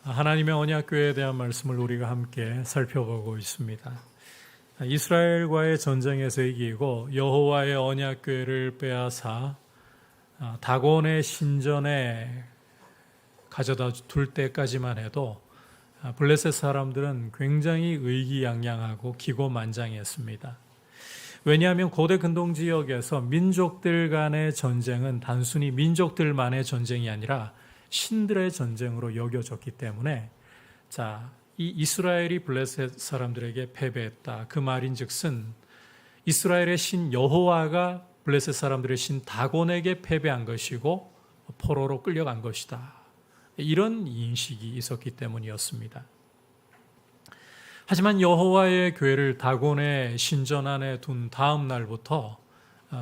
하나님의 언약궤에 대한 말씀을 우리가 함께 살펴보고 있습니다. 이스라엘과의 전쟁에서 이기고 여호와의 언약궤를 빼앗아 다곤의 신전에 가져다 둘 때까지만 해도 블레셋 사람들은 굉장히 의기양양하고 기고만장했습니다. 왜냐하면 고대 근동 지역에서 민족들 간의 전쟁은 단순히 민족들만의 전쟁이 아니라 신들의 전쟁으로 여겨졌기 때문에 이 이스라엘이 블레셋 사람들에게 패배했다. 그 말인즉슨 이스라엘의 신 여호와가 블레셋 사람들의 신 다곤에게 패배한 것이고 포로로 끌려간 것이다. 이런 인식이 있었기 때문이었습니다. 하지만 여호와의 궤를 다곤의 신전 안에 둔 다음 날부터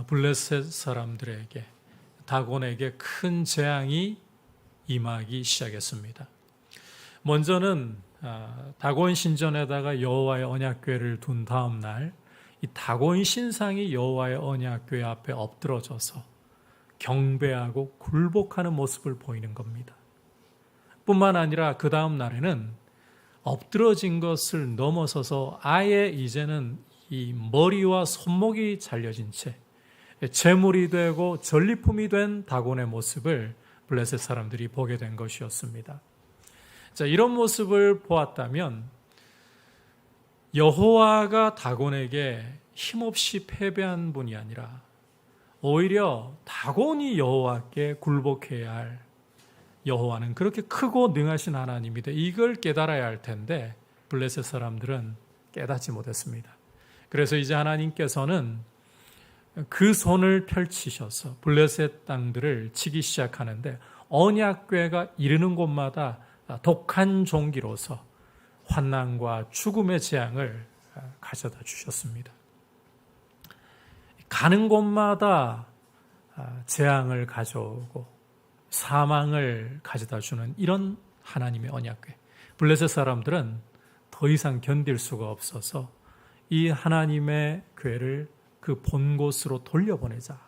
블레셋 사람들에게 다곤에게 큰 재앙이 임하기 시작했습니다. 먼저는 다곤 신전에다가 여호와의 언약궤를 둔 다음 날 이 다곤 신상이 여호와의 언약궤 앞에 엎드러져서 경배하고 굴복하는 모습을 보이는 겁니다. 뿐만 아니라 그 다음 날에는 엎드러진 것을 넘어서서 아예 이제는 이 머리와 손목이 잘려진 채 제물이 되고 전리품이 된 다곤의 모습을 블레셋 사람들이 보게 된 것이었습니다. 이런 모습을 보았다면 여호와가 다곤에게 힘없이 패배한 분이 아니라 오히려 다곤이 여호와께 굴복해야 할, 여호와는 그렇게 크고 능하신 하나님이다, 이걸 깨달아야 할 텐데 블레셋 사람들은 깨닫지 못했습니다. 그래서 이제 하나님께서는 그 손을 펼치셔서 블레셋 땅들을 치기 시작하는데 언약궤가 이르는 곳마다 독한 종기로서 환난과 죽음의 재앙을 가져다 주셨습니다. 가는 곳마다 재앙을 가져오고 사망을 가져다 주는 이런 하나님의 언약궤. 블레셋 사람들은 더 이상 견딜 수가 없어서 이 하나님의 궤를 그 본 곳으로 돌려보내자,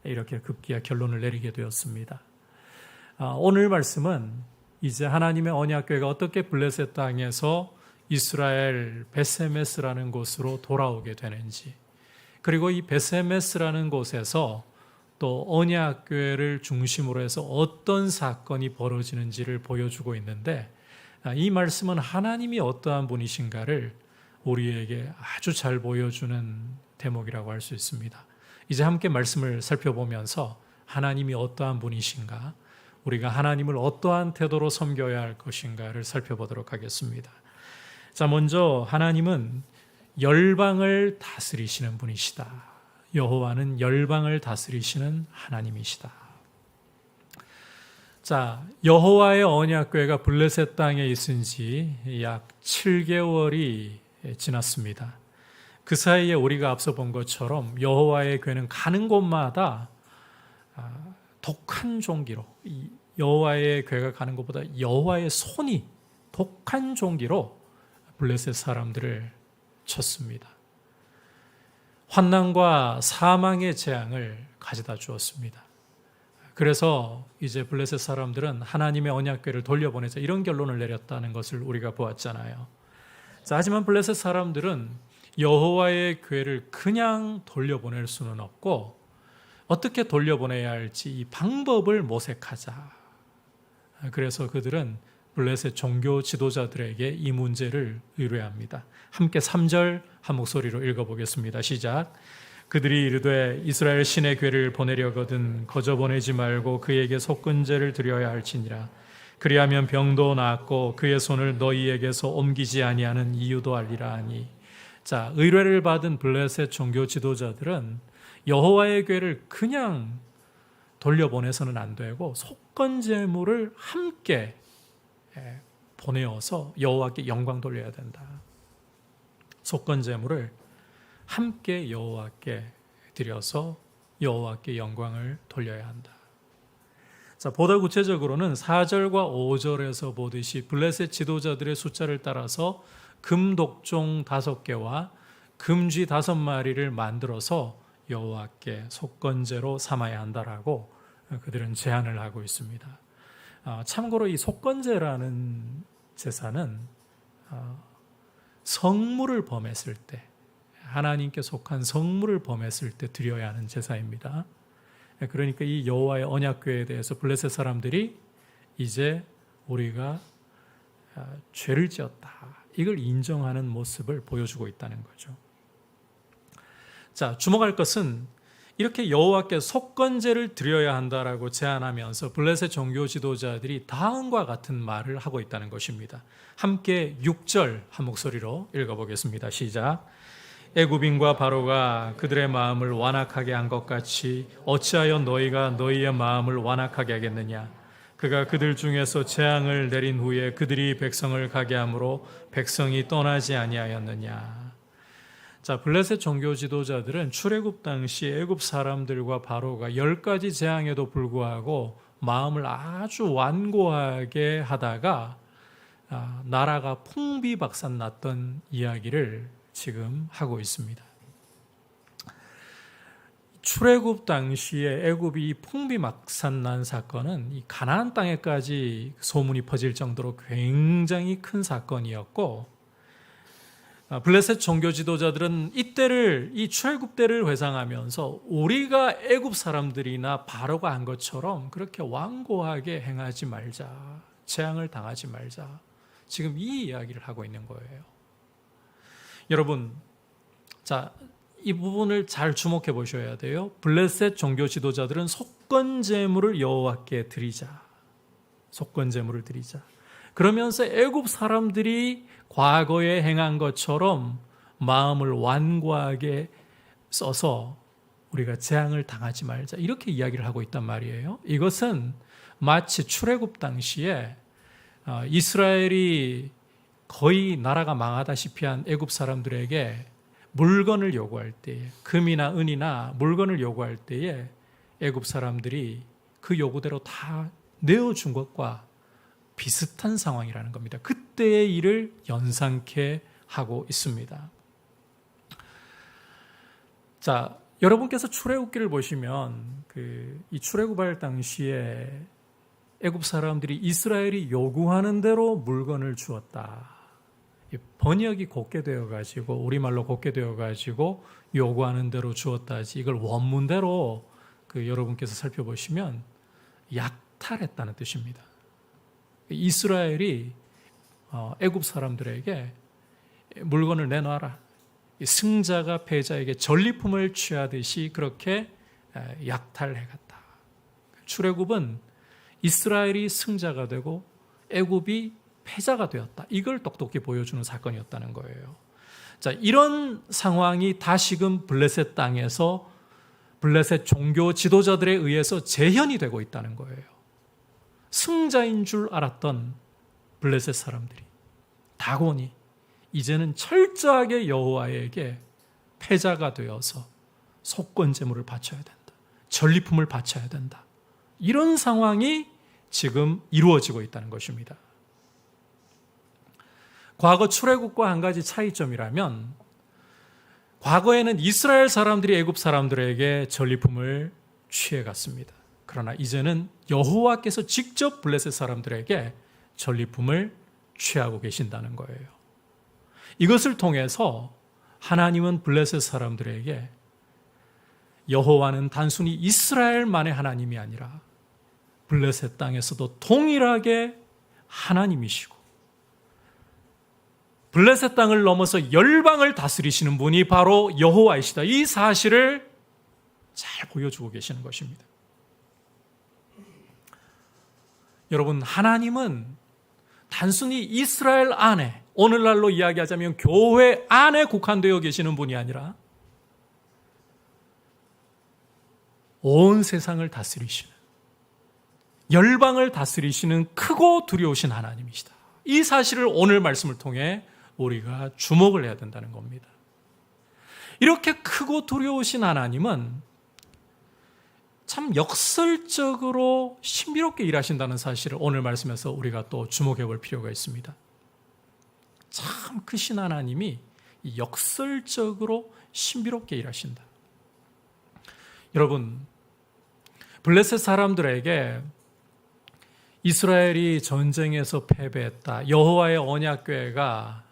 이렇게 급기야 결론을 내리게 되었습니다. 오늘 말씀은 이제 하나님의 언약궤가 어떻게 블레셋 땅에서 이스라엘 베세메스라는 곳으로 돌아오게 되는지, 그리고 이 베세메스라는 곳에서 또 언약궤를 중심으로 해서 어떤 사건이 벌어지는지를 보여주고 있는데, 이 말씀은 하나님이 어떠한 분이신가를 우리에게 아주 잘 보여주는 대목이라고 할 수 있습니다. 이제 함께 말씀을 살펴보면서 하나님이 어떠한 분이신가, 우리가 하나님을 어떠한 태도로 섬겨야 할 것인가를 살펴보도록 하겠습니다. 먼저 하나님은 열방을 다스리시는 분이시다. 여호와는 열방을 다스리시는 하나님이시다. 여호와의 언약궤가 블레셋 땅에 있은 지 약 7개월이 지났습니다. 그 사이에 우리가 앞서 본 것처럼 여호와의 궤는 가는 곳마다 독한 종기로, 여호와의 궤가 가는 곳보다 여호와의 손이 독한 종기로 블레셋 사람들을 쳤습니다. 환난과 사망의 재앙을 가져다 주었습니다. 그래서 이제 블레셋 사람들은 하나님의 언약궤를 돌려보내자, 이런 결론을 내렸다는 것을 우리가 보았잖아요. 하지만 블레셋 사람들은 여호와의 궤를 그냥 돌려보낼 수는 없고 어떻게 돌려보내야 할지 이 방법을 모색하자. 그래서 그들은 블레셋 종교 지도자들에게 이 문제를 의뢰합니다. 함께 3절 한 목소리로 읽어보겠습니다. 시작. 그들이 이르되 이스라엘 신의 궤를 보내려거든 거저 보내지 말고 그에게 속건제를 드려야 할지니라. 그리하면 병도 낫고 그의 손을 너희에게서 옮기지 아니하는 이유도 알리라 하니. 의뢰를 받은 블레셋 종교 지도자들은 여호와의 궤를 그냥 돌려보내서는 안 되고 속건제물을 함께 보내어서 여호와께 영광 돌려야 된다. 속건제물을 함께 여호와께 드려서 여호와께 영광을 돌려야 한다. 보다 구체적으로는 4절과 5절에서 보듯이 블레셋 지도자들의 숫자를 따라서 금독종 5개와 금쥐 5마리를 만들어서 여호와께 속건제로 삼아야 한다라고 그들은 제안을 하고 있습니다. 참고로 이 속건제라는 제사는 성물을 범했을 때, 하나님께 속한 성물을 범했을 때 드려야 하는 제사입니다. 그러니까 이 여호와의 언약궤에 대해서 블레셋 사람들이 이제 우리가 죄를 지었다, 이걸 인정하는 모습을 보여주고 있다는 거죠. 자, 주목할 것은 이렇게 여호와께 속건제를 드려야 한다라고 제안하면서 블레셋 종교 지도자들이 다음과 같은 말을 하고 있다는 것입니다. 함께 6절 한 목소리로 읽어보겠습니다. 시작. 애굽인과 바로가 그들의 마음을 완악하게 한 것 같이 어찌하여 너희가 너희의 마음을 완악하게 하겠느냐. 그가 그들 중에서 재앙을 내린 후에 그들이 백성을 가게 함으로 백성이 떠나지 아니하였느냐. 자, 블레셋 종교 지도자들은 출애굽 당시 애굽 사람들과 바로가 10가지 재앙에도 불구하고 마음을 아주 완고하게 하다가 나라가 풍비박산 났던 이야기를 지금 하고 있습니다. 출애굽 당시에 애굽이 풍비박산 난 사건은 이 가나안 땅에까지 소문이 퍼질 정도로 굉장히 큰 사건이었고, 블레셋 종교 지도자들은 이 출애굽 때를 회상하면서 우리가 애굽 사람들이나 바로가 한 것처럼 그렇게 완고하게 행하지 말자, 재앙을 당하지 말자, 지금 이 이야기를 하고 있는 거예요. 여러분, 자, 이 부분을 잘 주목해 보셔야 돼요. 블레셋 종교 지도자들은 속건제물을 여호와께 드리자, 속건제물을 드리자. 그러면서 애굽 사람들이 과거에 행한 것처럼 마음을 완고하게 써서 우리가 재앙을 당하지 말자, 이렇게 이야기를 하고 있단 말이에요. 이것은 마치 출애굽 당시에 이스라엘이 거의 나라가 망하다시피 한 애굽 사람들에게 물건을 요구할 때에, 금이나 은이나 물건을 요구할 때에 애굽 사람들이 그 요구대로 다 내어준 것과 비슷한 상황이라는 겁니다. 그때의 일을 연상케 하고 있습니다. 자, 여러분께서 출애굽기를 보시면 이 출애굽할 당시에 애굽 사람들이 이스라엘이 요구하는 대로 물건을 주었다. 번역이 곱게 되어가지고, 우리말로 곱게 되어가지고 요구하는 대로 주었다지, 이걸 원문대로 여러분께서 살펴보시면 약탈했다는 뜻입니다. 이스라엘이 애굽 사람들에게 물건을 내놔라, 승자가 패자에게 전리품을 취하듯이 그렇게 약탈해갔다. 출애굽은 이스라엘이 승자가 되고 애굽이 패자가 되었다, 이걸 똑똑히 보여주는 사건이었다는 거예요. 자, 이런 상황이 다시금 블레셋 땅에서 블레셋 종교 지도자들에 의해서 재현이 되고 있다는 거예요. 승자인 줄 알았던 블레셋 사람들이 다곤이 이제는 철저하게 여호와에게 패자가 되어서 속건제물을 바쳐야 된다, 전리품을 바쳐야 된다, 이런 상황이 지금 이루어지고 있다는 것입니다. 과거 출애굽과 한 가지 차이점이라면, 과거에는 이스라엘 사람들이 애굽 사람들에게 전리품을 취해갔습니다. 그러나 이제는 여호와께서 직접 블레셋 사람들에게 전리품을 취하고 계신다는 거예요. 이것을 통해서 하나님은 블레셋 사람들에게 여호와는 단순히 이스라엘만의 하나님이 아니라 블레셋 땅에서도 동일하게 하나님이시고 블레셋 땅을 넘어서 열방을 다스리시는 분이 바로 여호와이시다, 이 사실을 잘 보여주고 계시는 것입니다. 여러분, 하나님은 단순히 이스라엘 안에, 오늘날로 이야기하자면 교회 안에 국한되어 계시는 분이 아니라 온 세상을 다스리시는, 열방을 다스리시는 크고 두려우신 하나님이시다. 이 사실을 오늘 말씀을 통해 우리가 주목을 해야 된다는 겁니다. 이렇게 크고 두려우신 하나님은 참 역설적으로 신비롭게 일하신다는 사실을 오늘 말씀에서 우리가 또 주목해 볼 필요가 있습니다. 참 크신 하나님이 역설적으로 신비롭게 일하신다. 여러분, 블레셋 사람들에게 이스라엘이 전쟁에서 패배했다. 여호와의 언약궤가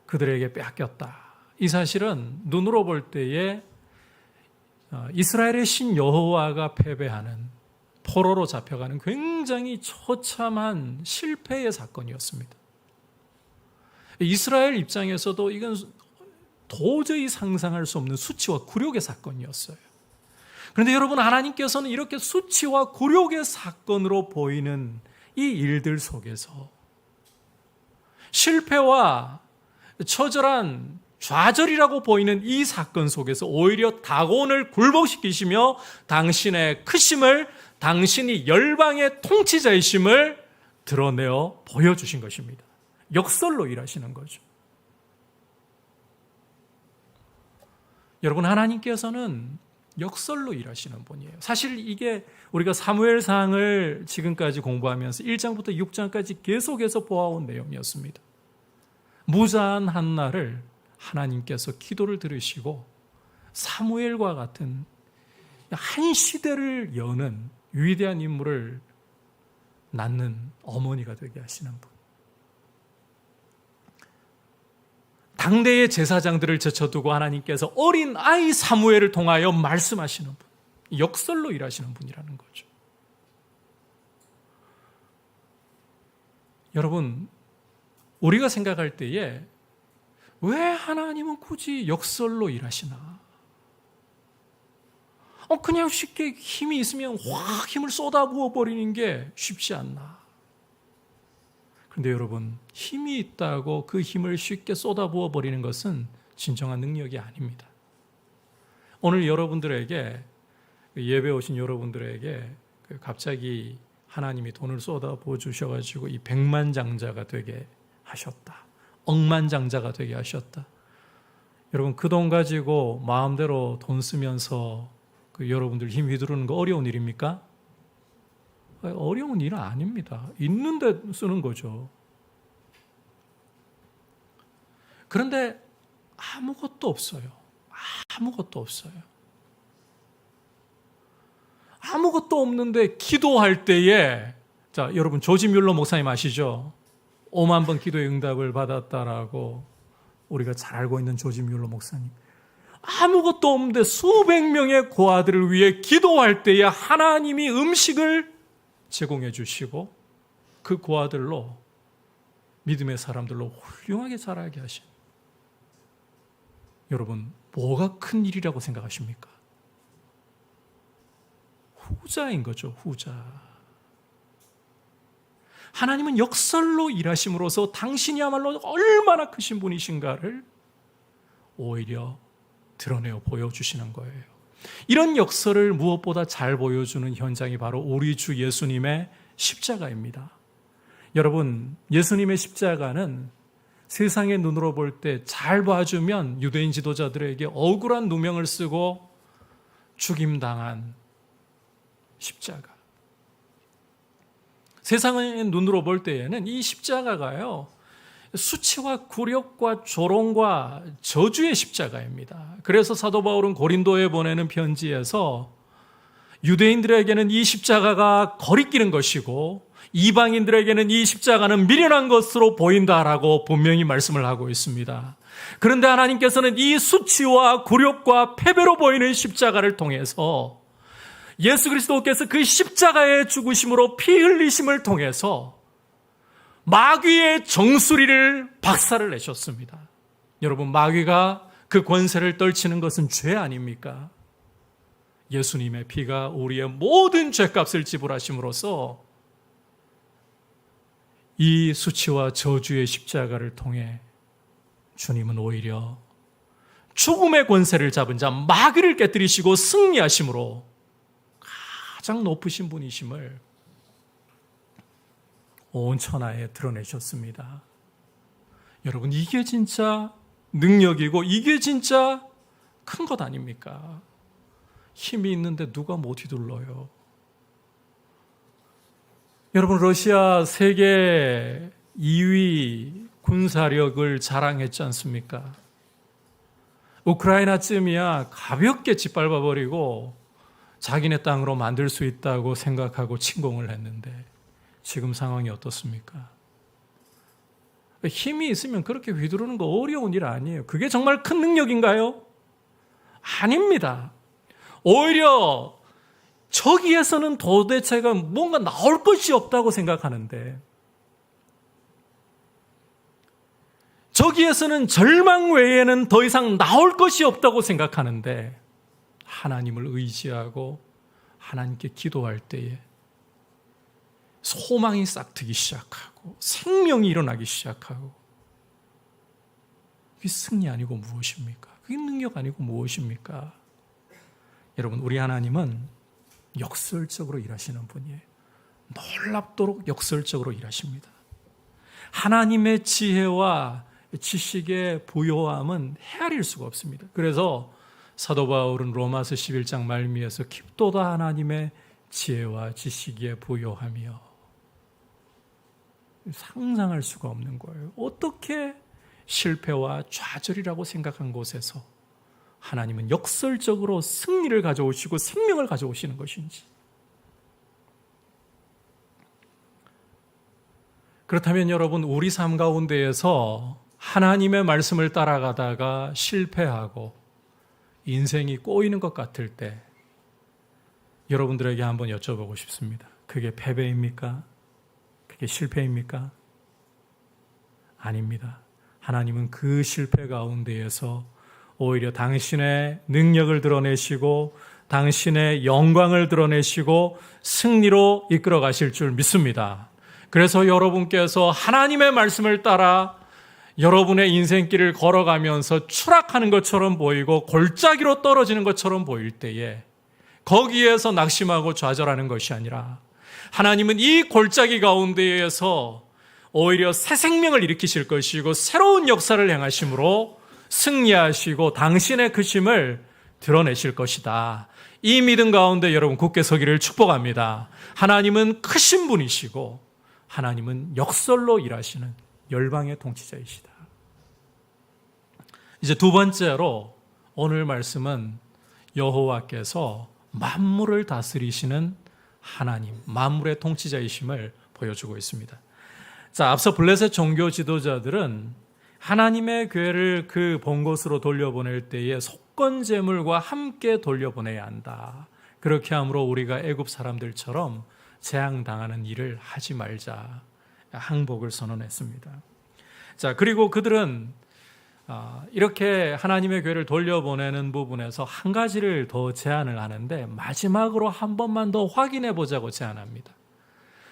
그들에게 뺏겼다. 이 사실은 눈으로 볼 때에 이스라엘의 신 여호와가 패배하는, 포로로 잡혀가는 굉장히 처참한 실패의 사건이었습니다. 이스라엘 입장에서도 이건 도저히 상상할 수 없는 수치와 굴욕의 사건이었어요. 그런데 여러분, 하나님께서는 이렇게 수치와 굴욕의 사건으로 보이는 이 일들 속에서 실패와 처절한 좌절이라고 보이는 이 사건 속에서 오히려 다곤을 굴복시키시며 당신의 크심을, 당신이 열방의 통치자이심을 드러내어 보여주신 것입니다. 역설로 일하시는 거죠. 여러분, 하나님께서는 역설로 일하시는 분이에요. 사실 이게 우리가 사무엘상을 지금까지 공부하면서 1장부터 6장까지 계속해서 보아온 내용이었습니다. 무자한 한나를 하나님께서 기도를 들으시고 사무엘과 같은 한 시대를 여는 위대한 인물을 낳는 어머니가 되게 하시는 분. 당대의 제사장들을 제쳐두고 하나님께서 어린 아이 사무엘을 통하여 말씀하시는 분, 역설로 일하시는 분이라는 거죠. 여러분, 우리가 생각할 때에 왜 하나님은 굳이 역설로 일하시나? 그냥 쉽게 힘이 있으면 확 힘을 쏟아부어 버리는 게 쉽지 않나? 그런데 여러분, 힘이 있다고 그 힘을 쉽게 쏟아부어 버리는 것은 진정한 능력이 아닙니다. 오늘 여러분들에게, 예배 오신 여러분들에게 갑자기 하나님이 돈을 쏟아부어 주셔가지고 이 백만장자가 되게 하셨다, 억만장자가 되게 하셨다. 여러분, 그 돈 가지고 마음대로 돈 쓰면서 여러분들 힘 휘두르는 거 어려운 일입니까? 어려운 일은 아닙니다. 있는데 쓰는 거죠. 그런데 아무것도 없어요. 아무것도 없어요. 아무것도 없는데 기도할 때에, 자, 여러분 조지 뮬러 목사님 아시죠? 5만 번 기도의 응답을 받았다라고 우리가 잘 알고 있는 조지 뮬러 목사님. 아무것도 없는데 수백 명의 고아들을 위해 기도할 때에 하나님이 음식을 제공해 주시고 그 고아들로, 믿음의 사람들로 훌륭하게 자라게 하신, 여러분, 뭐가 큰 일이라고 생각하십니까? 후자인 거죠, 후자. 하나님은 역설로 일하심으로써 당신이야말로 얼마나 크신 분이신가를 오히려 드러내어 보여주시는 거예요. 이런 역설을 무엇보다 잘 보여주는 현장이 바로 우리 주 예수님의 십자가입니다. 여러분, 예수님의 십자가는 세상의 눈으로 볼 때 잘 봐주면 유대인 지도자들에게 억울한 누명을 쓰고 죽임당한 십자가. 세상의 눈으로 볼 때에는 이 십자가가요, 수치와 굴욕과 조롱과 저주의 십자가입니다. 그래서 사도 바울은 고린도에 보내는 편지에서 유대인들에게는 이 십자가가 거리끼는 것이고 이방인들에게는 이 십자가는 미련한 것으로 보인다라고 분명히 말씀을 하고 있습니다. 그런데 하나님께서는 이 수치와 굴욕과 패배로 보이는 십자가를 통해서 예수 그리스도께서 그 십자가의 죽으심으로 피 흘리심을 통해서 마귀의 정수리를 박살을 내셨습니다. 여러분, 마귀가 그 권세를 떨치는 것은 죄 아닙니까? 예수님의 피가 우리의 모든 죄값을 지불하심으로써 이 수치와 저주의 십자가를 통해 주님은 오히려 죽음의 권세를 잡은 자 마귀를 깨뜨리시고 승리하심으로 가장 높으신 분이심을 온 천하에 드러내셨습니다. 여러분, 이게 진짜 능력이고 이게 진짜 큰 것 아닙니까? 힘이 있는데 누가 못 휘둘러요? 여러분, 러시아 세계 2위 군사력을 자랑했지 않습니까? 우크라이나쯤이야 가볍게 짓밟아버리고 자기네 땅으로 만들 수 있다고 생각하고 침공을 했는데 지금 상황이 어떻습니까? 힘이 있으면 그렇게 휘두르는 거 어려운 일 아니에요. 그게 정말 큰 능력인가요? 아닙니다. 오히려 저기에서는 도대체가 뭔가 나올 것이 없다고 생각하는데, 저기에서는 절망 외에는 더 이상 나올 것이 없다고 생각하는데, 하나님을 의지하고 하나님께 기도할 때에 소망이 싹트기 시작하고 생명이 일어나기 시작하고, 그게 승리 아니고 무엇입니까? 그게 능력 아니고 무엇입니까? 여러분, 우리 하나님은 역설적으로 일하시는 분이에요. 놀랍도록 역설적으로 일하십니다. 하나님의 지혜와 지식의 부요함은 헤아릴 수가 없습니다. 그래서 사도 바울은 로마서 11장 말미에서 깊도다 하나님의 지혜와 지식의 부요함이요, 상상할 수가 없는 거예요. 어떻게 실패와 좌절이라고 생각한 곳에서 하나님은 역설적으로 승리를 가져오시고 생명을 가져오시는 것인지. 그렇다면 여러분, 우리 삶 가운데에서 하나님의 말씀을 따라가다가 실패하고 인생이 꼬이는 것 같을 때 여러분들에게 한번 여쭤보고 싶습니다. 그게 패배입니까? 그게 실패입니까? 아닙니다. 하나님은 그 실패 가운데에서 오히려 당신의 능력을 드러내시고 당신의 영광을 드러내시고 승리로 이끌어 가실 줄 믿습니다. 그래서 여러분께서 하나님의 말씀을 따라 여러분의 인생길을 걸어가면서 추락하는 것처럼 보이고 골짜기로 떨어지는 것처럼 보일 때에 거기에서 낙심하고 좌절하는 것이 아니라, 하나님은 이 골짜기 가운데에서 오히려 새 생명을 일으키실 것이고 새로운 역사를 행하심으로 승리하시고 당신의 크심을 드러내실 것이다. 이 믿음 가운데 여러분 굳게 서기를 축복합니다. 하나님은 크신 분이시고 하나님은 역설로 일하시는 열방의 통치자이시다. 이제 두 번째로 오늘 말씀은 여호와께서 만물을 다스리시는 하나님, 만물의 통치자이심을 보여주고 있습니다. 자, 앞서 블레셋 종교 지도자들은 하나님의 교회를 그 본 곳으로 돌려보낼 때에 속건제물과 함께 돌려보내야 한다. 그렇게 함으로 우리가 애굽 사람들처럼 재앙당하는 일을 하지 말자, 항복을 선언했습니다. 자, 그리고 그들은 이렇게 하나님의 교회를 돌려보내는 부분에서 한 가지를 더 제안을 하는데, 마지막으로 한 번만 더 확인해 보자고 제안합니다.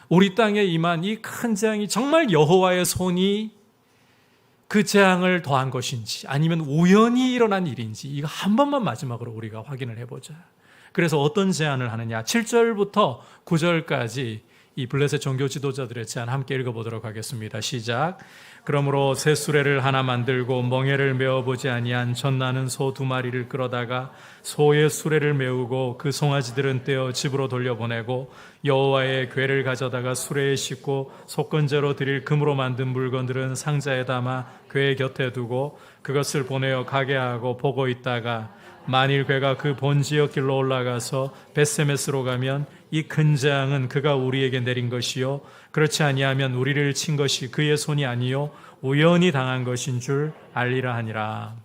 우리 땅에 임한 이 큰 재앙이 정말 여호와의 손이 그 재앙을 더한 것인지 아니면 우연히 일어난 일인지, 이거 한 번만 마지막으로 우리가 확인을 해보자. 그래서 어떤 제안을 하느냐, 7절부터 9절까지 이 블레셋 종교 지도자들의 제안 함께 읽어보도록 하겠습니다. 시작. 그러므로 새 수레를 하나 만들고 멍에를 메어보지 아니한 젖나는 소 2마리를 끌어다가 소의 수레를 메우고 그 송아지들은 떼어 집으로 돌려보내고 여호와의 궤를 가져다가 수레에 싣고 속건제로 드릴 금으로 만든 물건들은 상자에 담아 궤 곁에 두고 그것을 보내어 가게 하고 보고 있다가 만일 궤가 그 본 지역 길로 올라가서 벳세메스로 가면 이 큰 재앙은 그가 우리에게 내린 것이요 그렇지 아니하면 우리를 친 것이 그의 손이 아니요 우연히 당한 것인 줄 알리라 하니라.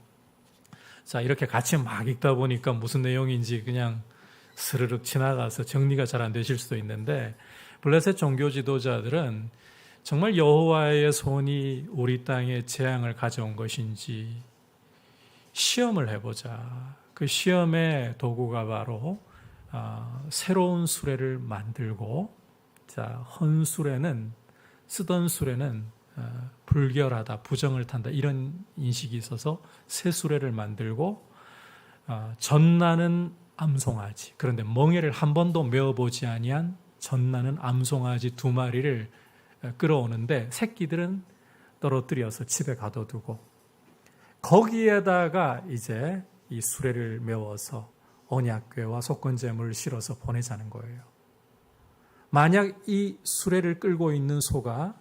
자, 이렇게 같이 막 읽다 보니까 무슨 내용인지 그냥 스르륵 지나가서 정리가 잘 안 되실 수도 있는데, 블레셋 종교 지도자들은 정말 여호와의 손이 우리 땅에 재앙을 가져온 것인지 시험을 해보자. 그 시험의 도구가 바로 새로운 수레를 만들고, 자, 헌 수레는, 쓰던 수레는 불결하다, 부정을 탄다, 이런 인식이 있어서 새 수레를 만들고, 젖나는 암송아지, 그런데 멍에를 한 번도 메어보지 아니한 젖나는 암송아지 2마리를 끌어오는데 새끼들은 떨어뜨려서 집에 가둬두고 거기에다가 이제 이 수레를 메워서 언약궤와 속건제물을 실어서 보내자는 거예요. 만약 이 수레를 끌고 있는 소가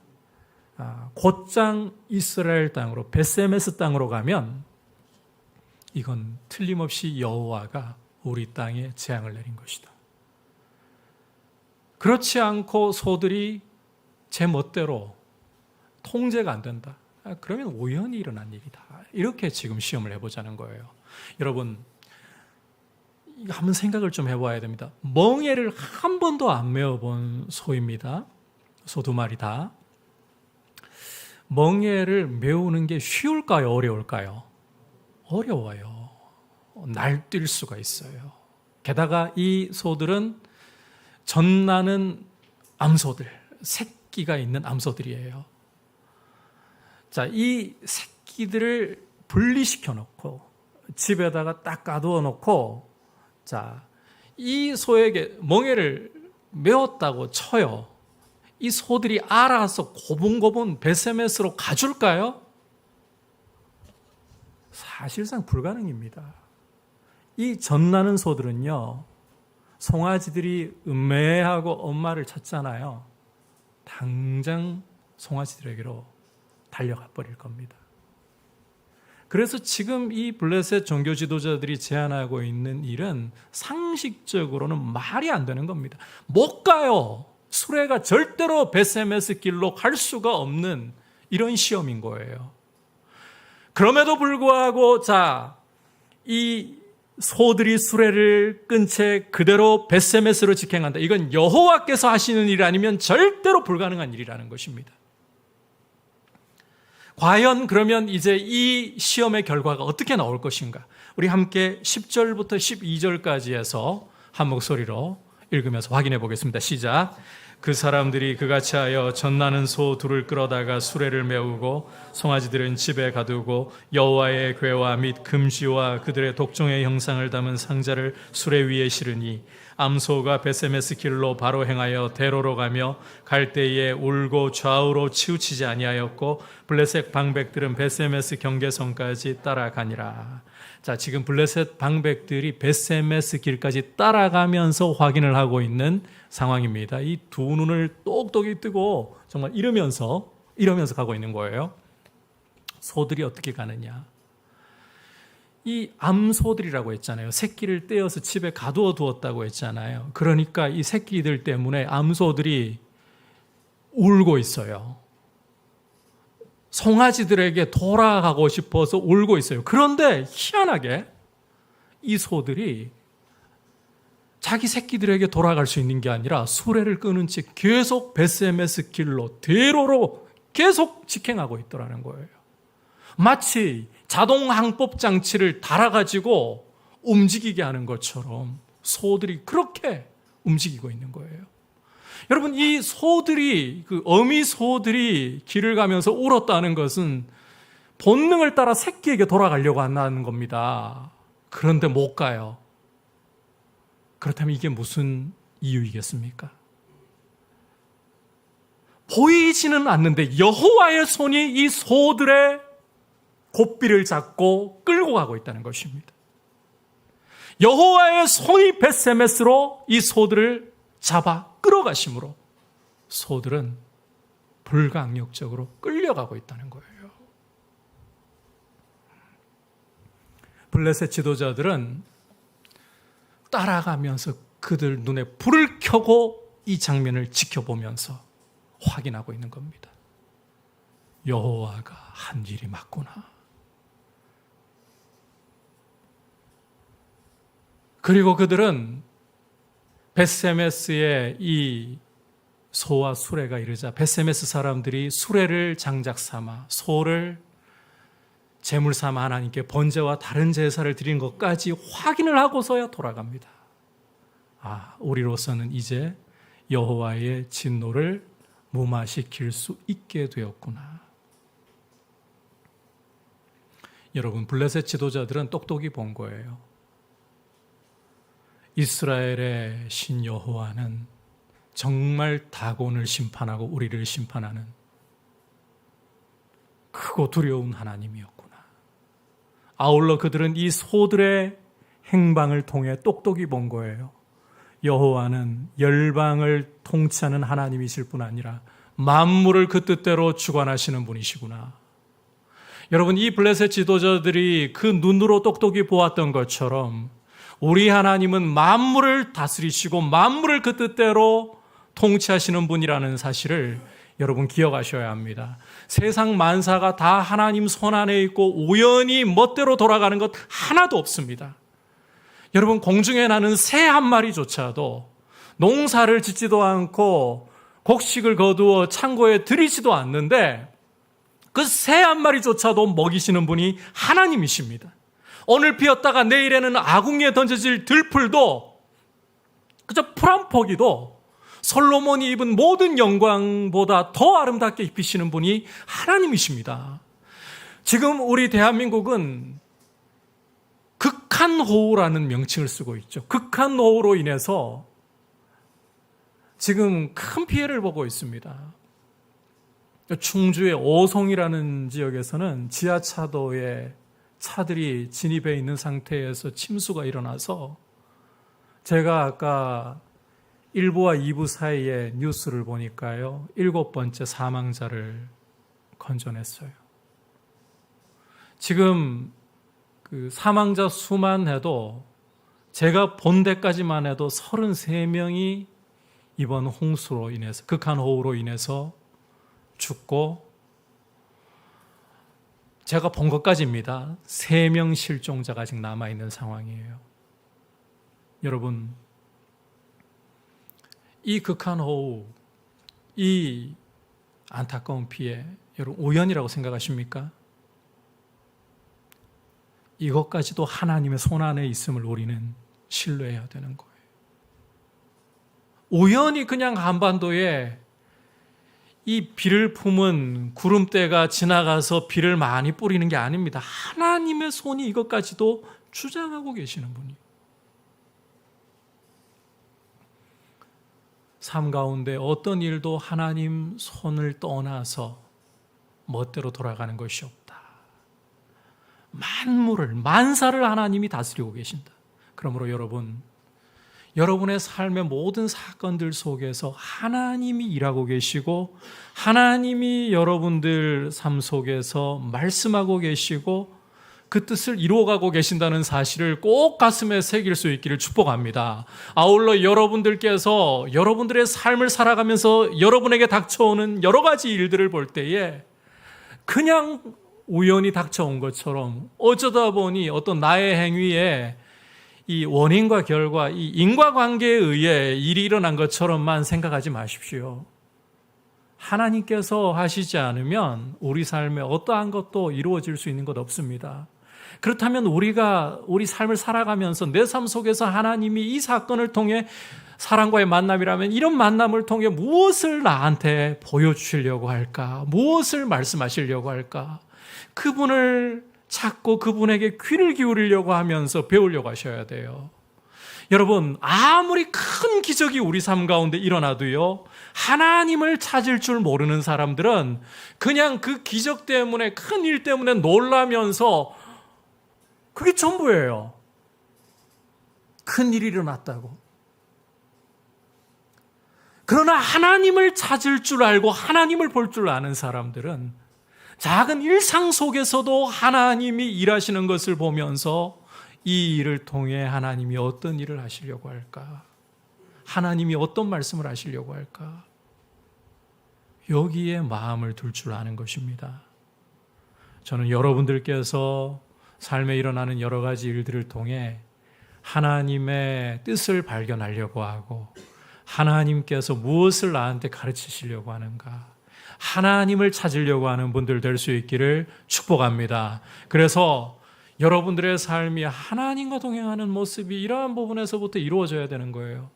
곧장 이스라엘 땅으로, 벳세메스 땅으로 가면 이건 틀림없이 여호와가 우리 땅에 재앙을 내린 것이다. 그렇지 않고 소들이 제 멋대로 통제가 안 된다. 그러면 우연히 일어난 일이다. 이렇게 지금 시험을 해보자는 거예요. 여러분, 한번 생각을 좀 해봐야 됩니다. 멍에를 한 번도 안 메어본 소입니다. 소 두 마리 다. 멍에를 메우는 게 쉬울까요? 어려울까요? 어려워요. 날뛸 수가 있어요. 게다가 이 소들은 젖나는 암소들, 새끼가 있는 암소들이에요. 자, 이 새끼들을 분리시켜 놓고 집에다가 딱 가두어 놓고, 자, 이 소에게 멍에를 메웠다고 쳐요. 이 소들이 알아서 고분고분 베세메스로 가줄까요? 사실상 불가능입니다. 이 젖나는 소들은요, 송아지들이 음매하고 엄마를 찾잖아요. 당장 송아지들에게로 달려가 버릴 겁니다. 그래서 지금 이 블레셋 종교 지도자들이 제안하고 있는 일은 상식적으로는 말이 안 되는 겁니다. 못 가요. 수레가 절대로 베세메스 길로 갈 수가 없는 이런 시험인 거예요. 그럼에도 불구하고, 자, 이 소들이 수레를 끈 채 그대로 베세메스로 직행한다. 이건 여호와께서 하시는 일 아니면 절대로 불가능한 일이라는 것입니다. 과연 그러면 이제 이 시험의 결과가 어떻게 나올 것인가? 우리 함께 10절부터 12절까지 해서 한 목소리로 읽으면서 확인해 보겠습니다. 시작. 그 사람들이 그같이 하여 젖나는 소 둘을 끌어다가 수레를 메우고 송아지들은 집에 가두고 여호와의 궤와 및 금시와 그들의 독종의 형상을 담은 상자를 수레 위에 실으니 암소가 베세메스 길로 바로 행하여 대로로 가며 갈 때에 울고 좌우로 치우치지 아니하였고 블레셋 방백들은 베세메스 경계선까지 따라가니라. 자, 지금 블레셋 방백들이 베세메스 길까지 따라가면서 확인을 하고 있는 상황입니다. 이 두 눈을 똑똑히 뜨고 정말 이러면서 가고 있는 거예요. 소들이 어떻게 가느냐? 이 암소들이라고 했잖아요. 새끼를 떼어서 집에 가두어 두었다고 했잖아요. 그러니까 이 새끼들 때문에 암소들이 울고 있어요. 송아지들에게 돌아가고 싶어서 울고 있어요. 그런데 희한하게 이 소들이 자기 새끼들에게 돌아갈 수 있는 게 아니라 수레를 끄는 채 계속 베세메스 길로 대로로 계속 직행하고 있더라는 거예요. 마치 자동 항법 장치를 달아가지고 움직이게 하는 것처럼 소들이 그렇게 움직이고 있는 거예요. 여러분, 이 소들이, 그 어미 소들이 길을 가면서 울었다는 것은 본능을 따라 새끼에게 돌아가려고 한다는 겁니다. 그런데 못 가요. 그렇다면 이게 무슨 이유이겠습니까? 보이지는 않는데 여호와의 손이 이 소들의 고삐를 잡고 끌고 가고 있다는 것입니다. 여호와의 손이 베세메스로 이 소들을 잡아 끌어가심으로 소들은 불강력적으로 끌려가고 있다는 거예요. 블레셋 지도자들은 따라가면서 그들 눈에 불을 켜고 이 장면을 지켜보면서 확인하고 있는 겁니다. 여호와가 한 일이 맞구나. 그리고 그들은 베세메스의 이 소와 수레가 이르자 베세메스 사람들이 수레를 장작 삼아 소를 제물 삼아 하나님께 번제와 다른 제사를 드린 것까지 확인을 하고서야 돌아갑니다. 우리로서는 이제 여호와의 진노를 무마시킬 수 있게 되었구나. 여러분, 블레셋 지도자들은 똑똑히 본 거예요. 이스라엘의 신 여호와는 정말 다곤을 심판하고 우리를 심판하는 크고 두려운 하나님이었구나. 아울러 그들은 이 소들의 행방을 통해 똑똑히 본 거예요. 여호와는 열방을 통치하는 하나님이실 뿐 아니라 만물을 그 뜻대로 주관하시는 분이시구나. 여러분, 이 블레셋 지도자들이 그 눈으로 똑똑히 보았던 것처럼 우리 하나님은 만물을 다스리시고 만물을 그 뜻대로 통치하시는 분이라는 사실을 여러분 기억하셔야 합니다. 세상 만사가 다 하나님 손 안에 있고 우연히 멋대로 돌아가는 것 하나도 없습니다. 여러분, 공중에 나는 새 한 마리조차도 농사를 짓지도 않고 곡식을 거두어 창고에 들이지도 않는데 그 새 한 마리조차도 먹이시는 분이 하나님이십니다. 오늘 피었다가 내일에는 아궁이에 던져질 들풀도 그저 풀 한 포기도 솔로몬이 입은 모든 영광보다 더 아름답게 입히시는 분이 하나님이십니다. 지금 우리 대한민국은 극한호우라는 명칭을 쓰고 있죠. 극한호우로 인해서 지금 큰 피해를 보고 있습니다. 충주의 오송이라는 지역에서는 지하차도에 차들이 진입해 있는 상태에서 침수가 일어나서 제가 아까 1부와 2부 사이에 뉴스를 보니까요, 7번째 사망자를 건져냈어요. 지금 그 사망자 수만 해도 제가 본 데까지만 해도 33명이 이번 홍수로 인해서, 극한호우로 인해서 죽고, 제가 본 것까지입니다. 3명 실종자가 아직 남아있는 상황이에요. 여러분, 이 극한호우, 이 안타까운 피해, 여러분 우연이라고 생각하십니까? 이것까지도 하나님의 손 안에 있음을 우리는 신뢰해야 되는 거예요. 우연히 그냥 한반도에 이 비를 품은 구름대가 지나가서 비를 많이 뿌리는 게 아닙니다. 하나님의 손이 이것까지도 주장하고 계시는 분이에요. 삶 가운데 어떤 일도 하나님 손을 떠나서 멋대로 돌아가는 것이 없다. 만물을, 만사를 하나님이 다스리고 계신다. 그러므로 여러분, 여러분의 삶의 모든 사건들 속에서 하나님이 일하고 계시고 하나님이 여러분들 삶 속에서 말씀하고 계시고 그 뜻을 이루어가고 계신다는 사실을 꼭 가슴에 새길 수 있기를 축복합니다. 아울러 여러분들께서 여러분들의 삶을 살아가면서 여러분에게 닥쳐오는 여러 가지 일들을 볼 때에 그냥 우연히 닥쳐온 것처럼 어쩌다 보니 어떤 나의 행위에 이 원인과 결과, 이 인과관계에 의해 일이 일어난 것처럼만 생각하지 마십시오. 하나님께서 하시지 않으면 우리 삶에 어떠한 것도 이루어질 수 있는 것 없습니다. 그렇다면 우리가 우리 삶을 살아가면서 내 삶 속에서 하나님이 이 사건을 통해 사람과의 만남이라면 이런 만남을 통해 무엇을 나한테 보여주시려고 할까? 무엇을 말씀하시려고 할까? 그분을 찾고 그분에게 귀를 기울이려고 하면서 배우려고 하셔야 돼요. 여러분, 아무리 큰 기적이 우리 삶 가운데 일어나도요, 하나님을 찾을 줄 모르는 사람들은 그냥 그 기적 때문에, 큰 일 때문에 놀라면서 그게 전부예요. 큰 일이 일어났다고. 그러나 하나님을 찾을 줄 알고 하나님을 볼 줄 아는 사람들은 작은 일상 속에서도 하나님이 일하시는 것을 보면서 이 일을 통해 하나님이 어떤 일을 하시려고 할까? 하나님이 어떤 말씀을 하시려고 할까? 여기에 마음을 둘 줄 아는 것입니다. 저는 여러분들께서 삶에 일어나는 여러 가지 일들을 통해 하나님의 뜻을 발견하려고 하고 하나님께서 무엇을 나한테 가르치시려고 하는가, 하나님을 찾으려고 하는 분들 될 수 있기를 축복합니다. 그래서 여러분들의 삶이 하나님과 동행하는 모습이 이러한 부분에서부터 이루어져야 되는 거예요.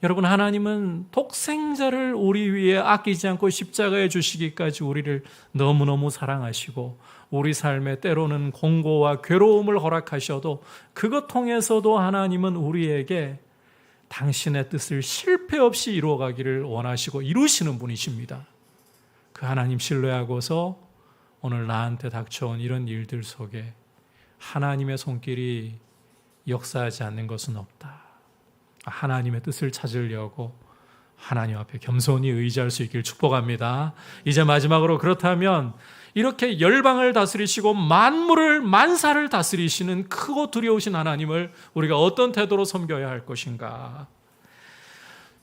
여러분, 하나님은 독생자를 우리 위해 아끼지 않고 십자가에 주시기까지 우리를 너무너무 사랑하시고 우리 삶에 때로는 공고와 괴로움을 허락하셔도 그것 통해서도 하나님은 우리에게 당신의 뜻을 실패 없이 이루어가기를 원하시고 이루시는 분이십니다. 그 하나님 신뢰하고서 오늘 나한테 닥쳐온 이런 일들 속에 하나님의 손길이 역사하지 않는 것은 없다. 하나님의 뜻을 찾으려고 하나님 앞에 겸손히 의지할 수 있길 축복합니다. 이제 마지막으로, 그렇다면 이렇게 열방을 다스리시고 만물을, 만사를 다스리시는 크고 두려우신 하나님을 우리가 어떤 태도로 섬겨야 할 것인가?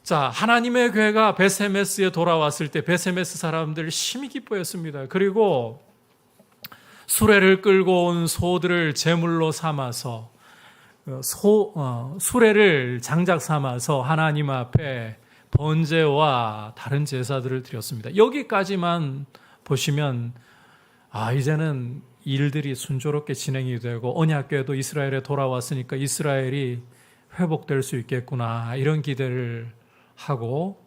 자, 하나님의 교회가 베세메스에 돌아왔을 때 베세메스 사람들 심히 기뻐했습니다. 그리고 수레를 끌고 온 소들을 제물로 삼아서 수레를 장작 삼아서 하나님 앞에 번제와 다른 제사들을 드렸습니다. 여기까지만 보시면 이제는 일들이 순조롭게 진행이 되고 언약궤도 이스라엘에 돌아왔으니까 이스라엘이 회복될 수 있겠구나 이런 기대를 하고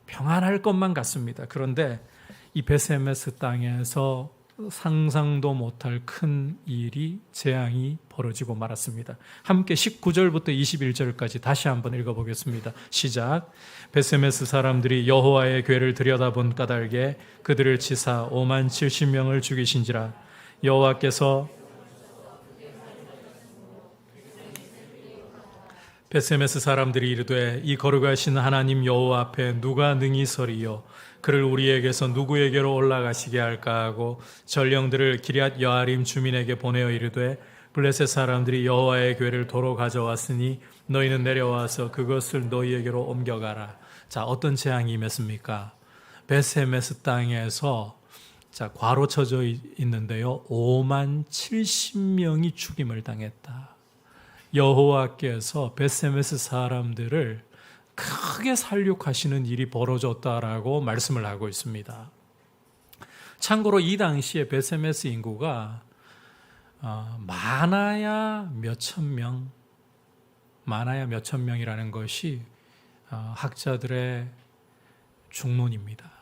평안할 것만 같습니다. 그런데 이 베세메스 땅에서 상상도 못할 큰 일이 재앙이 벌어지고 말았습니다. 함께 19절부터 21절까지 다시 한번 읽어보겠습니다. 시작. 베세메스 사람들이 여호와의 궤를 들여다본 까닭에 그들을 치사 5만 70명을 죽이신지라. 여호와께서 베세메스 사람들이 이르되 이 거룩하신 하나님 여호와 앞에 누가 능히 서리요 그를 우리에게서 누구에게로 올라가시게 할까 하고 전령들을 기럇 여아림 주민에게 보내어 이르되 블레셋 사람들이 여호와의 궤를 도로 가져왔으니 너희는 내려와서 그것을 너희에게로 옮겨가라. 어떤 재앙이 임했습니까? 베세메스 땅에서 괄호 쳐져 있는데요. 5만 70명이 죽임을 당했다. 여호와께서 베세메스 사람들을 크게 살육하시는 일이 벌어졌다라고 말씀을 하고 있습니다. 참고로 이 당시에 베세메스 인구가 많아야 몇천 명이라는 것이 학자들의 중론입니다.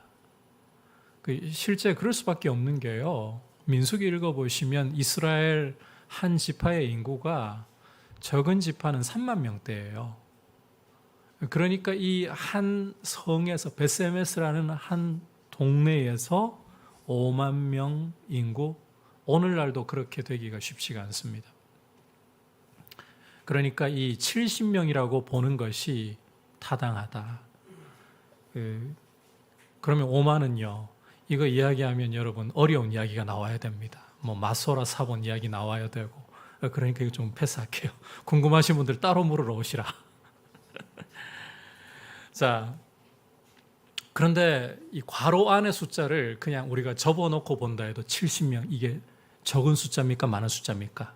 실제 그럴 수밖에 없는 게요. 민수기 읽어보시면 이스라엘 한 지파의 인구가 적은 지파는 3만 명대예요. 그러니까 이 한 성에서 베세메스라는 한 동네에서 5만 명 인구, 오늘날도 그렇게 되기가 쉽지가 않습니다. 그러니까 이 70명이라고 보는 것이 타당하다. 그러면 5만은요. 이거 이야기하면 여러분 어려운 이야기가 나와야 됩니다. 마소라 사본 이야기 나와야 되고 그러니까 이거 좀 패스할게요. 궁금하신 분들 따로 물으러 오시라. 그런데 이 괄호 안의 숫자를 그냥 우리가 접어놓고 본다 해도 70명, 이게 적은 숫자입니까? 많은 숫자입니까?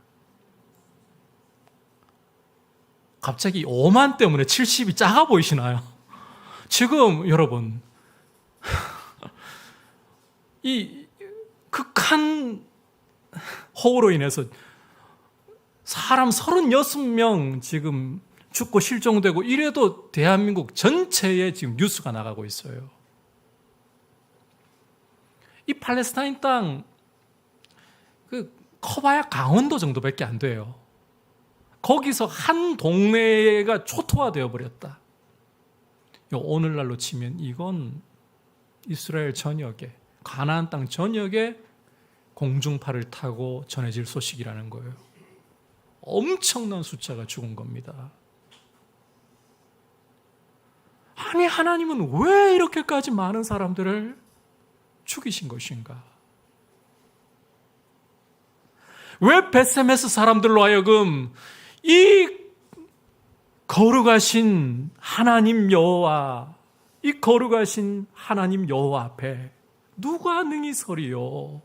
갑자기 5만 때문에 70이 작아 보이시나요? 지금 여러분 이 극한 호우로 인해서 사람 36명 지금 죽고 실종되고 이래도 대한민국 전체에 지금 뉴스가 나가고 있어요. 이 팔레스타인 땅 커봐야 강원도 정도밖에 안 돼요. 거기서 한 동네가 초토화되어 버렸다. 오늘날로 치면 이건 이스라엘 전역에, 가나안 땅 전역에 공중파를 타고 전해질 소식이라는 거예요. 엄청난 숫자가 죽은 겁니다. 아니, 하나님은 왜 이렇게까지 많은 사람들을 죽이신 것인가? 왜 베세메스 사람들로 하여금 이 거룩하신 하나님 여호와, 이 거룩하신 하나님 여호와 앞에 누가 능히 서리요?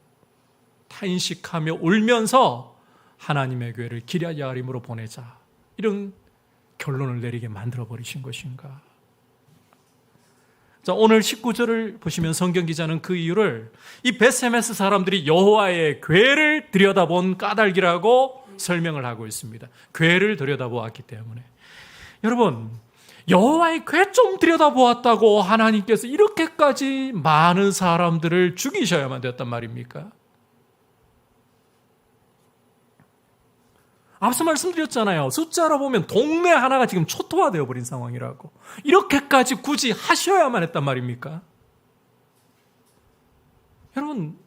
탄식하며 울면서 하나님의 교회를 기럇 여아림으로 보내자, 이런 결론을 내리게 만들어 버리신 것인가? 자, 오늘 19절을 보시면 성경 기자는 그 이유를 이 베세메스 사람들이 여호와의 궤를 들여다본 까닭이라고 설명을 하고 있습니다. 궤를 들여다보았기 때문에. 여러분, 여호와의 궤 좀 들여다보았다고 하나님께서 이렇게까지 많은 사람들을 죽이셔야만 되었단 말입니까? 앞서 말씀드렸잖아요. 숫자로 보면 동네 하나가 지금 초토화되어 버린 상황이라고. 이렇게까지 굳이 하셔야만 했단 말입니까? 여러분,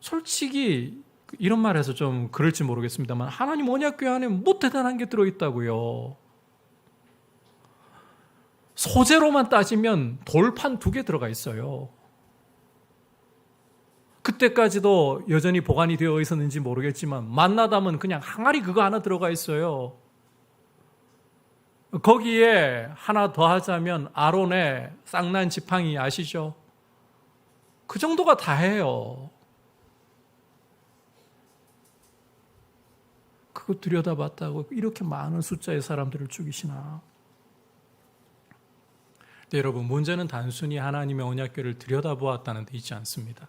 솔직히 이런 말해서 좀 그럴지 모르겠습니다만 하나님 언약궤 안에 뭐 대단한 게 들어있다고요. 소재로만 따지면 돌판 2개 들어가 있어요. 그때까지도 여전히 보관이 되어 있었는지 모르겠지만 만나담은 그냥 항아리 그거 하나 들어가 있어요. 거기에 하나 더 하자면 아론의 쌍난 지팡이 아시죠? 그 정도가 다예요. 그거 들여다봤다고 이렇게 많은 숫자의 사람들을 죽이시나? 근데 여러분, 문제는 단순히 하나님의 언약궤를 들여다보았다는 데 있지 않습니다.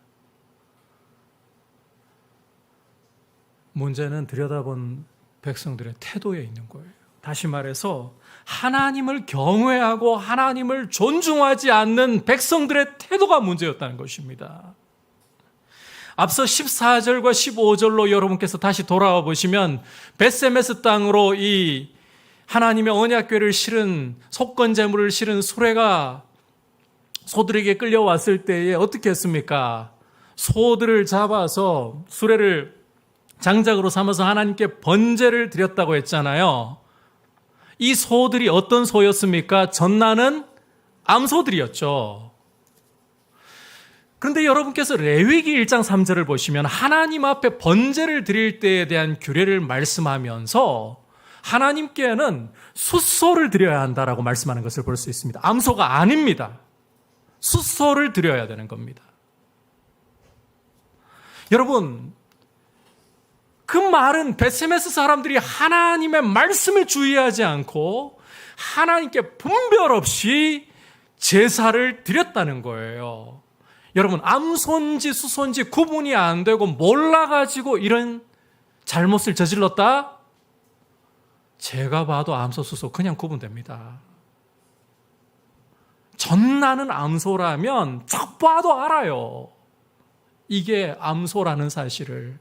문제는 들여다본 백성들의 태도에 있는 거예요. 다시 말해서 하나님을 경외하고 하나님을 존중하지 않는 백성들의 태도가 문제였다는 것입니다. 앞서 14절과 15절로 여러분께서 다시 돌아와 보시면 벳세메스 땅으로 이 하나님의 언약궤를 실은 속건제물을 실은 수레가 소들에게 끌려왔을 때에 어떻게 했습니까? 소들을 잡아서 수레를 장작으로 삼아서 하나님께 번제를 드렸다고 했잖아요. 이 소들이 어떤 소였습니까? 젖나는 암소들이었죠. 그런데 여러분께서 레위기 1장 3절을 보시면 하나님 앞에 번제를 드릴 때에 대한 규례를 말씀하면서 하나님께는 숫소를 드려야 한다라고 말씀하는 것을 볼 수 있습니다. 암소가 아닙니다. 숫소를 드려야 되는 겁니다. 여러분, 그 말은 벳세메스 사람들이 하나님의 말씀에 주의하지 않고 하나님께 분별 없이 제사를 드렸다는 거예요. 여러분, 암소인지 수소인지 구분이 안 되고 몰라가지고 이런 잘못을 저질렀다? 제가 봐도 암소, 수소 그냥 구분됩니다. 젖나는 암소라면 딱 봐도 알아요. 이게 암소라는 사실을.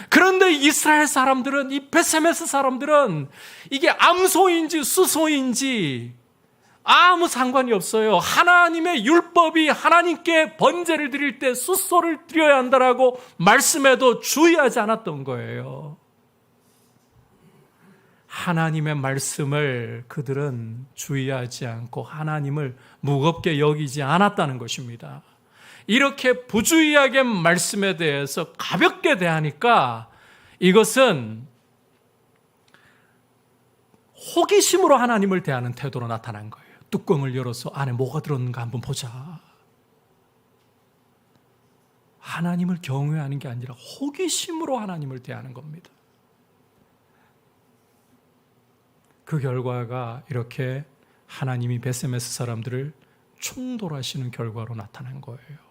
그런데 이스라엘 사람들은, 이 벳세메스 사람들은 이게 암소인지 수소인지 아무 상관이 없어요. 하나님의 율법이 하나님께 번제를 드릴 때 숫소를 드려야 한다라고 말씀해도 주의하지 않았던 거예요. 하나님의 말씀을 그들은 주의하지 않고 하나님을 무겁게 여기지 않았다는 것입니다. 이렇게 부주의하게 말씀에 대해서 가볍게 대하니까 이것은 호기심으로 하나님을 대하는 태도로 나타난 거예요. 뚜껑을 열어서 안에 뭐가 들었는가 한번 보자. 하나님을 경외하는 게 아니라 호기심으로 하나님을 대하는 겁니다. 그 결과가 이렇게 하나님이 벳세메스 사람들을 충돌하시는 결과로 나타난 거예요.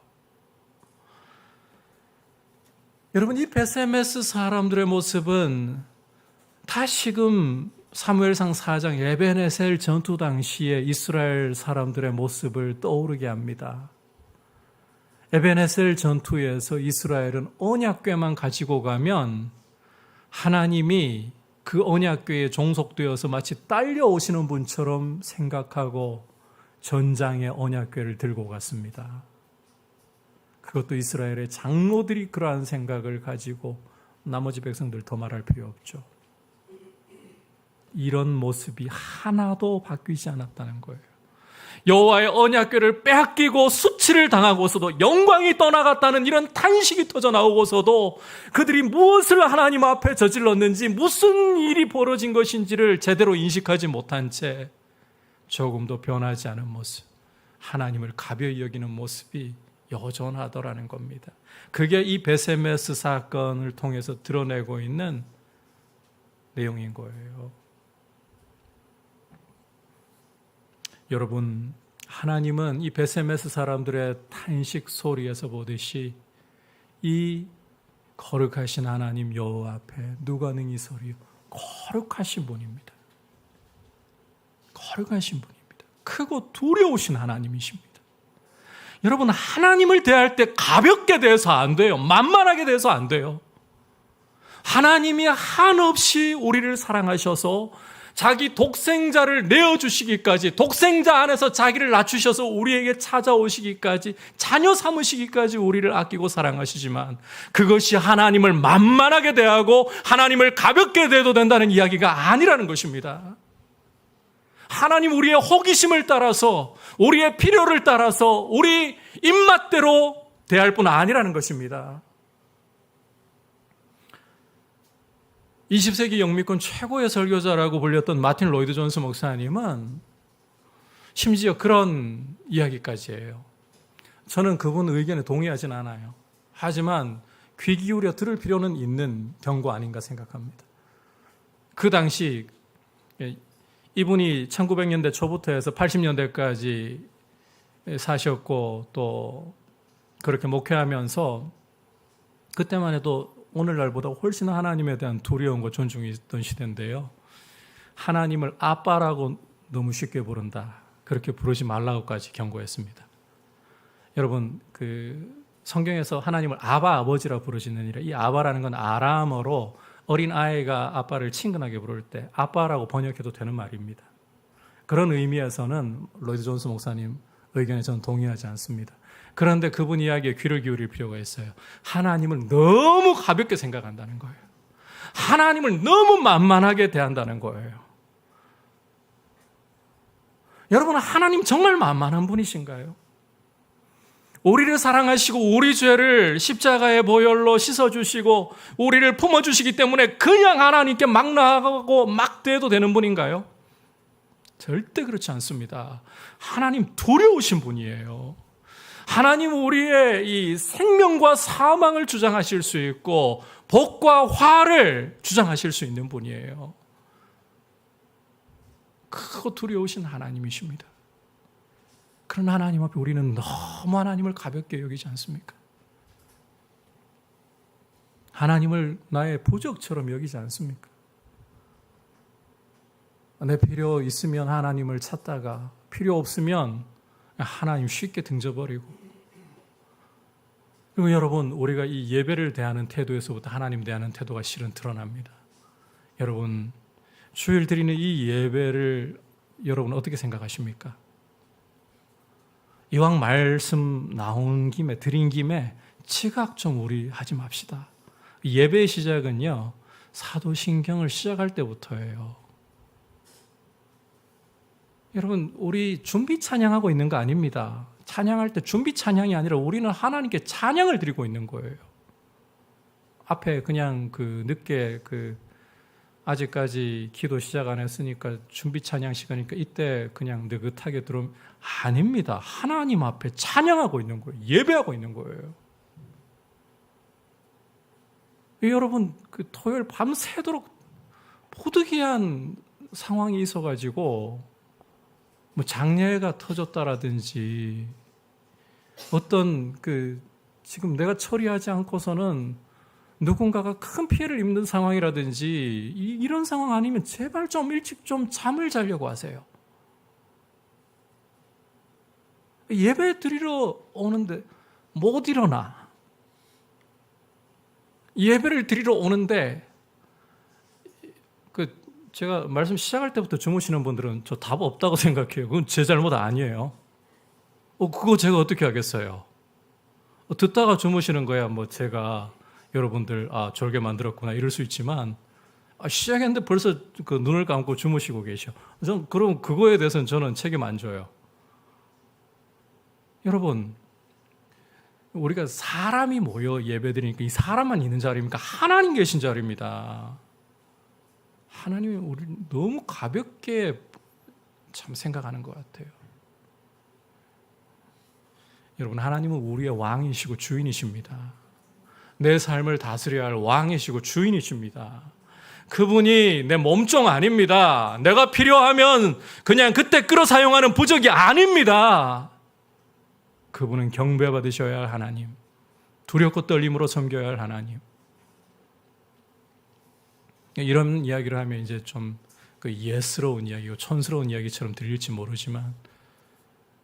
여러분, 이 벳세메스 사람들의 모습은 다시금 사무엘상 4장 에벤에셀 전투 당시에 이스라엘 사람들의 모습을 떠오르게 합니다. 에벤에셀 전투에서 이스라엘은 언약궤만 가지고 가면 하나님이 그 언약궤에 종속되어서 마치 딸려오시는 분처럼 생각하고 전장에 언약궤를 들고 갔습니다. 그것도 이스라엘의 장로들이 그러한 생각을 가지고 나머지 백성들 더 말할 필요 없죠. 이런 모습이 하나도 바뀌지 않았다는 거예요. 여호와의 언약궤를 빼앗기고 수치를 당하고서도 영광이 떠나갔다는 이런 탄식이 터져 나오고서도 그들이 무엇을 하나님 앞에 저질렀는지 무슨 일이 벌어진 것인지를 제대로 인식하지 못한 채 조금도 변하지 않은 모습, 하나님을 가벼이 여기는 모습이 여전하더라는 겁니다. 그게 이 벳세메스 사건을 통해서 드러내고 있는 내용인 거예요. 여러분, 하나님은 이 벳세메스 사람들의 탄식 소리에서 보듯이 이 거룩하신 하나님 여호와 앞에 누가 능히 서리요? 거룩하신 분입니다. 거룩하신 분입니다. 크고 두려우신 하나님이십니다. 여러분, 하나님을 대할 때 가볍게 대해서 안 돼요. 만만하게 대해서 안 돼요. 하나님이 한없이 우리를 사랑하셔서 자기 독생자를 내어주시기까지, 독생자 안에서 자기를 낮추셔서 우리에게 찾아오시기까지, 자녀 삼으시기까지 우리를 아끼고 사랑하시지만 그것이 하나님을 만만하게 대하고 하나님을 가볍게 대해도 된다는 이야기가 아니라는 것입니다. 하나님 우리의 호기심을 따라서, 우리의 필요를 따라서 우리 입맛대로 대할 뿐 아니라는 것입니다. 20세기 영미권 최고의 설교자라고 불렸던 마틴 로이드 존스 목사님은 심지어 그런 이야기까지 해요. 저는 그분 의견에 동의하진 않아요. 하지만 귀 기울여 들을 필요는 있는 경고 아닌가 생각합니다. 그 당시 이분이 1900년대 초부터 해서 80년대까지 사셨고 또 그렇게 목회하면서 그때만 해도 오늘날보다 훨씬 하나님에 대한 두려움과 존중이 있던 시대인데요. 하나님을 아빠라고 너무 쉽게 부른다. 그렇게 부르지 말라고까지 경고했습니다. 여러분, 성경에서 하나님을 아바 아버지라 부르시느니라. 이 아바라는 건 아람어로 어린 아이가 아빠를 친근하게 부를 때 아빠라고 번역해도 되는 말입니다. 그런 의미에서는 로이드 존스 목사님 의견에 저는 동의하지 않습니다. 그런데 그분 이야기에 귀를 기울일 필요가 있어요. 하나님을 너무 가볍게 생각한다는 거예요. 하나님을 너무 만만하게 대한다는 거예요. 여러분, 하나님 정말 만만한 분이신가요? 우리를 사랑하시고 우리 죄를 십자가의 보혈로 씻어주시고 우리를 품어주시기 때문에 그냥 하나님께 막 나가고 막 대도 되는 분인가요? 절대 그렇지 않습니다. 하나님 두려우신 분이에요. 하나님 우리의 이 생명과 사망을 주장하실 수 있고 복과 화를 주장하실 수 있는 분이에요. 크고 두려우신 하나님이십니다. 그런 하나님 앞에 우리는 너무 하나님을 가볍게 여기지 않습니까? 하나님을 나의 부적처럼 여기지 않습니까? 내 필요 있으면 하나님을 찾다가 필요 없으면 하나님 쉽게 등져버리고. 그리고 여러분, 우리가 이 예배를 대하는 태도에서부터 하나님 대하는 태도가 실은 드러납니다. 여러분, 주일 드리는 이 예배를 여러분 어떻게 생각하십니까? 이왕 말씀 나온 김에 드린 김에 지각 좀 우리 하지 맙시다. 예배의 시작은요, 사도신경을 시작할 때부터예요. 여러분, 우리 준비 찬양하고 있는 거 아닙니다. 찬양할 때 준비 찬양이 아니라 우리는 하나님께 찬양을 드리고 있는 거예요. 앞에 그냥 늦게 아직까지 기도 시작 안 했으니까 준비 찬양 시간이니까 이때 그냥 느긋하게 들어오면 아닙니다. 하나님 앞에 찬양하고 있는 거예요. 예배하고 있는 거예요. 여러분, 토요일 밤새도록 보드기한 상황이 있어가지고 뭐 장례가 터졌다라든지 어떤 지금 내가 처리하지 않고서는 누군가가 큰 피해를 입는 상황이라든지 이런 상황 아니면 제발 좀 일찍 좀 잠을 자려고 하세요. 예배 드리러 오는데 못 일어나. 예배를 드리러 오는데 제가 말씀 시작할 때부터 주무시는 분들은 저 답 없다고 생각해요. 그건 제 잘못 아니에요. 그거 제가 어떻게 하겠어요? 듣다가 주무시는 거야 뭐 제가 여러분들 졸게 만들었구나 이럴 수 있지만 시작했는데 벌써 눈을 감고 주무시고 계셔. 그럼 그거에 대해서는 저는 책임 안 져요. 여러분, 우리가 사람이 모여 예배드리니까 이 사람만 있는 자리입니까? 하나님 계신 자리입니다. 하나님이 우리를 너무 가볍게 참 생각하는 것 같아요. 여러분, 하나님은 우리의 왕이시고 주인이십니다. 내 삶을 다스려야 할 왕이시고 주인이십니다. 그분이 내 몸종 아닙니다. 내가 필요하면 그냥 그때 끌어 사용하는 부적이 아닙니다. 그분은 경배받으셔야 할 하나님, 두렵고 떨림으로 섬겨야 할 하나님. 이런 이야기를 하면 이제 좀 예스러운 이야기고 촌스러운 이야기처럼 들릴지 모르지만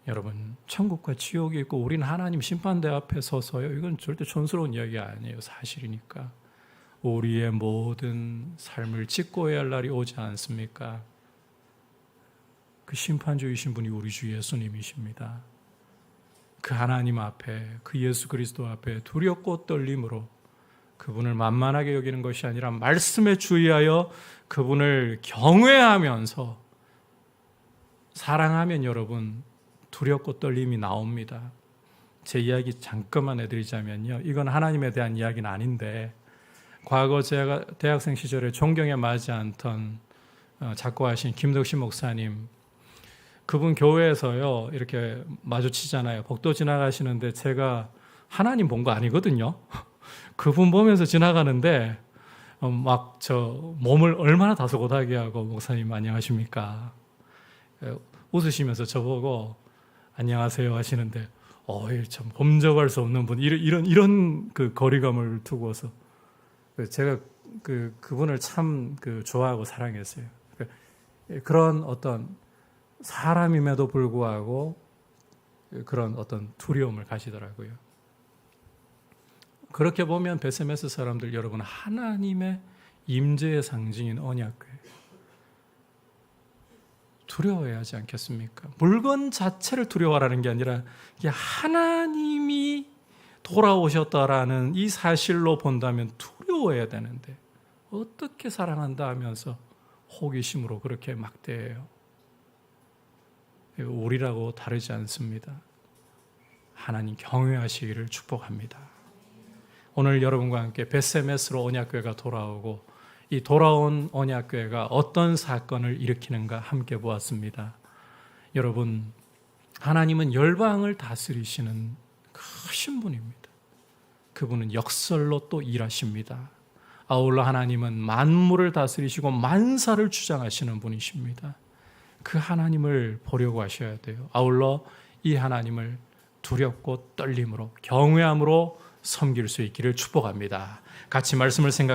여러분, 천국과 지옥이 있고 우리는 하나님 심판대 앞에 서서요. 이건 절대 촌스러운 이야기 아니에요. 사실이니까. 우리의 모든 삶을 짓고야 할 날이 오지 않습니까? 그 심판주이신 분이 우리 주 예수님이십니다. 그 하나님 앞에, 그 예수 그리스도 앞에 두렵고 떨림으로 그분을 만만하게 여기는 것이 아니라 말씀에 주의하여 그분을 경외하면서 사랑하면 여러분 두렵고 떨림이 나옵니다. 제 이야기 잠깐만 해드리자면요. 이건 하나님에 대한 이야기는 아닌데 과거 제가 대학생 시절에 존경에 맞지 않던 작고하신 김덕신 목사님, 그분 교회에서요 이렇게 마주치잖아요. 복도 지나가시는데 제가 하나님 본 거 아니거든요. 그분 보면서 지나가는데 막 저 몸을 얼마나 다소곳하게 하고, 목사님 안녕하십니까, 웃으시면서 저보고 안녕하세요 하시는데, 참 범접할 수 없는 분, 이런 그 거리감을 두고서 제가 그분을 참 좋아하고 사랑했어요. 그런 어떤 사람임에도 불구하고 그런 어떤 두려움을 가지더라고요. 그렇게 보면 베세메스 사람들 여러분, 하나님의 임재의 상징인 언약궤 두려워해야 하지 않겠습니까? 물건 자체를 두려워하라는 게 아니라 하나님이 돌아오셨다라는 이 사실로 본다면 두려워해야 되는데, 어떻게 사랑한다 하면서 호기심으로 그렇게 막대해요. 우리라고 다르지 않습니다. 하나님 경외하시기를 축복합니다. 오늘 여러분과 함께 베세메스로 언약궤가 돌아오고, 이 돌아온 언약궤가 어떤 사건을 일으키는가 함께 보았습니다. 여러분, 하나님은 열방을 다스리시는 크신 분입니다. 그분은 역설로 또 일하십니다. 아울러 하나님은 만물을 다스리시고 만사를 주장하시는 분이십니다. 그 하나님을 보려고 하셔야 돼요. 아울러 이 하나님을 두렵고 떨림으로, 경외함으로 섬길 수 있기를 축복합니다. 같이 말씀을 생각